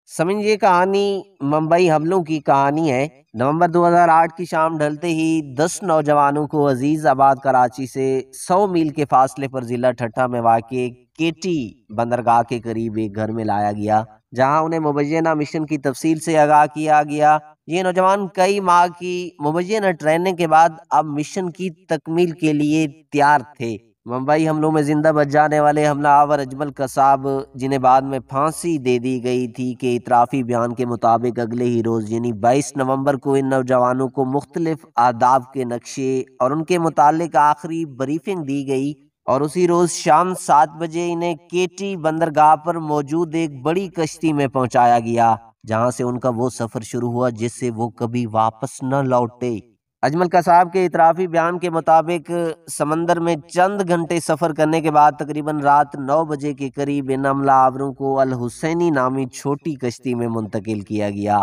سمجھ یہ کہانی ممبئی حملوں کی کہانی ہے۔ نومبر 2008 کی شام ڈھلتے ہی 10 نوجوانوں کو عزیز آباد کراچی سے 100 میل کے فاصلے پر ضلع ٹھٹھہ میں واقع کیٹی بندرگاہ کے قریب ایک گھر میں لایا گیا، جہاں انہیں مبینہ مشن کی تفصیل سے آگاہ کیا گیا۔ یہ نوجوان کئی ماہ کی مبینہ ٹریننگ کے بعد اب مشن کی تکمیل کے لیے تیار تھے۔ ممبئی حملوں میں زندہ بچ جانے والے حملہ آور اجمل قصاب، جنہیں بعد میں پھانسی دے دی گئی تھی، کے اعترافی بیان کے مطابق اگلے ہی روز یعنی 22 نومبر کو ان نوجوانوں کو مختلف اہداف کے نقشے اور ان کے متعلق آخری بریفنگ دی گئی، اور اسی روز شام 7 بجے انہیں کیٹی بندرگاہ پر موجود ایک بڑی کشتی میں پہنچایا گیا، جہاں سے ان کا وہ سفر شروع ہوا جس سے وہ کبھی واپس نہ لوٹے۔ اجمل قصاب کے اعترافی بیان کے مطابق سمندر میں چند گھنٹے سفر کرنے کے بعد تقریباً رات 9 بجے کے قریب ان حملہ آوروں کو الحسینی نامی چھوٹی کشتی میں منتقل کیا گیا،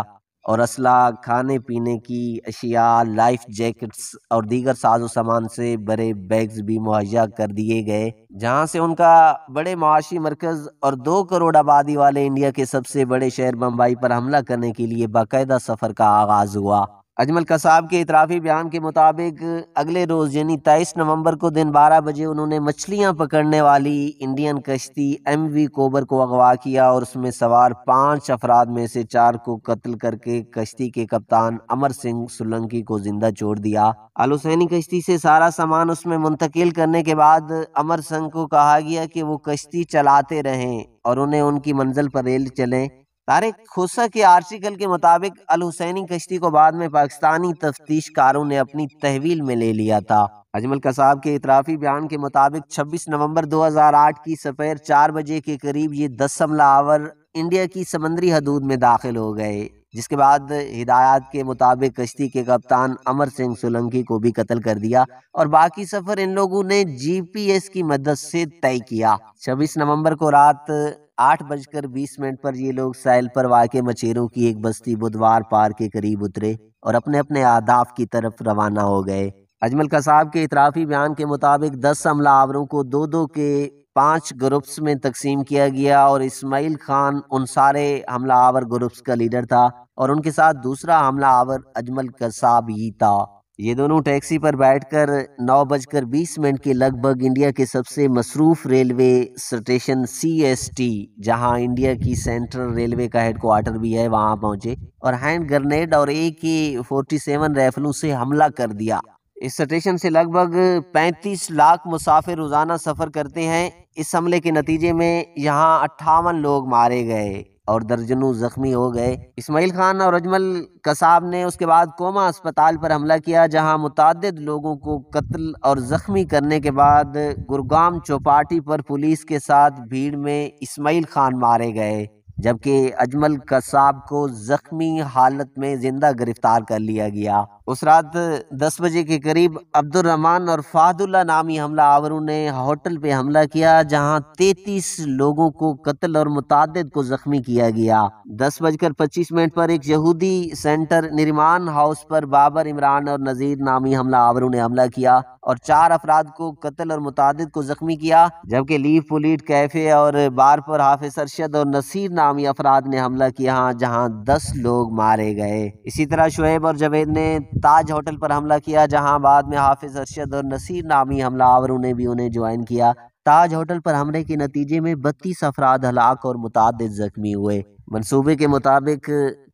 اور اسلحہ، کھانے پینے کی اشیاء، لائف جیکٹس اور دیگر ساز و سامان سے بڑے بیگز بھی مہیا کر دیے گئے، جہاں سے ان کا بڑے معاشی مرکز اور 2 کروڑ آبادی والے انڈیا کے سب سے بڑے شہر بمبئی پر حملہ کرنے کے لیے باقاعدہ سفر کا آغاز ہوا۔ اجمل قصاب کے اعترافی بیان کے مطابق اگلے روز یعنی 23 نومبر کو دن 12 بجے انہوں نے مچھلیاں پکڑنے والی انڈین کشتی ایم وی کوبر کو اغوا کیا، اور اس میں سوار 5 افراد میں سے 4 کو قتل کر کے کشتی کے کپتان امر سنگھ سولنکی کو زندہ چھوڑ دیا۔ الحسینی کشتی سے سارا سامان اس میں منتقل کرنے کے بعد امر سنگھ کو کہا گیا کہ وہ کشتی چلاتے رہیں اور انہیں ان کی منزل پر لے چلیں۔ طارق کھوسہ کے آرٹیکل کے مطابق الحسینی کشتی کو بعد میں پاکستانی تفتیش کاروں نے اپنی تحویل میں لے لیا تھا۔ اجمل قصاب کے اعترافی بیان کے مطابق 26 نومبر 2008 کی سپہر 4 بجے کے قریب یہ 10 حملہ آور انڈیا کی سمندری حدود میں داخل ہو گئے، جس کے بعد ہدایات کے مطابق کشتی کے کپتان امر سنگھ سولنکی کو بھی قتل کر دیا، اور باقی سفر ان لوگوں نے جی پی ایس کی مدد سے طے کیا۔ 26 نومبر کو رات 8:20 پر یہ لوگ ساحل پر واقع مچھیروں کی ایک بستی بدوار پار کے قریب اترے اور اپنے اپنے اہداف کی طرف روانہ ہو گئے۔ اجمل قصاب کے اعترافی بیان کے مطابق 10 حملہ آوروں کو 2 کے 5 گروپس میں تقسیم کیا گیا، اور اسماعیل خان ان سارے حملہ آور گروپس کا لیڈر تھا، اور ان کے ساتھ دوسرا حملہ آور اجمل قصاب ہی تھا۔ یہ دونوں ٹیکسی پر بیٹھ کر 9:20 کے لگ بھگ انڈیا کے سب سے مصروف railway station C S T, جہاں انڈیا کی سینٹرل ریلوے کا ہیڈ کوارٹر بھی ہے، وہاں پہنچے اور ہینڈ گرنیڈ اور AK-47 رائفلوں سے حملہ کر دیا۔ اس اسٹیشن سے لگ بھگ 35 لاکھ مسافر روزانہ سفر کرتے ہیں۔ اس حملے کے نتیجے میں یہاں 58 لوگ مارے گئے اور درجنوں زخمی ہو گئے۔ اسماعیل خان اور اجمل قصاب نے اس کے بعد کوما اسپتال پر حملہ کیا، جہاں متعدد لوگوں کو قتل اور زخمی کرنے کے بعد گرگام چوپاٹی پر پولیس کے ساتھ بھیڑ میں اسماعیل خان مارے گئے، جبکہ اجمل قصاب کو زخمی حالت میں زندہ گرفتار کر لیا گیا۔ اس رات 10 بجے کے قریب عبد الرحمان اور فہد اللہ نامی حملہ آوروں نے ہوٹل پہ حملہ کیا، جہاں 33 لوگوں کو قتل اور متعدد کو زخمی کیا گیا۔ 10:25 پر ایک یہودی سینٹر نریمان ہاؤس پر بابر، عمران اور نذیر نامی حملہ آوروں نے حملہ کیا اور 4 افراد کو قتل اور متعدد کو زخمی کیا، جبکہ لیف پولیٹ کیفے اور بار پر حافظ ارشد اور نصیر نامی افراد نے حملہ کیا، جہاں 10 لوگ مارے گئے۔ اسی طرح شعیب اور جاوید نے تاج ہوٹل پر حملہ کیا، جہاں بعد میں حافظ ارشد اور نصیر نامی حملہ آوروں نے بھی انہیں جوائن کیا۔ تاج ہوٹل پر حملے کے نتیجے میں 32 افراد ہلاک اور متعدد زخمی ہوئے۔ منصوبے کے مطابق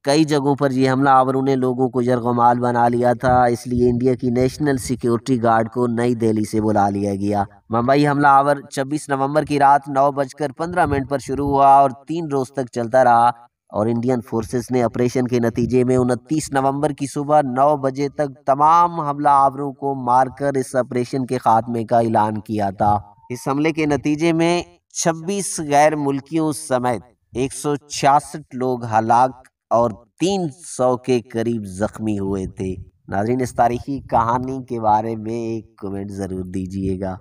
کئی جگہوں پر یہ حملہ آوروں نے لوگوں کو یرغمال بنا لیا تھا، اس لیے انڈیا کی نیشنل سیکیورٹی گارڈ کو نئی دہلی سے بلا لیا گیا۔ ممبئی حملہ آور 26 نومبر کی رات 9:15 پر شروع ہوا اور 3 روز تک چلتا رہا، اور انڈین فورسز نے آپریشن کے نتیجے میں 29 نومبر کی صبح 9 بجے تک تمام حملہ آوروں کو مار کر اس آپریشن کے خاتمے کا اعلان کیا تھا۔ اس حملے کے نتیجے میں 26 غیر ملکیوں سمیت 166 لوگ ہلاک اور 300 کے قریب زخمی ہوئے تھے۔ ناظرین، اس تاریخی کہانی کے بارے میں ایک کمنٹ ضرور دیجیے گا۔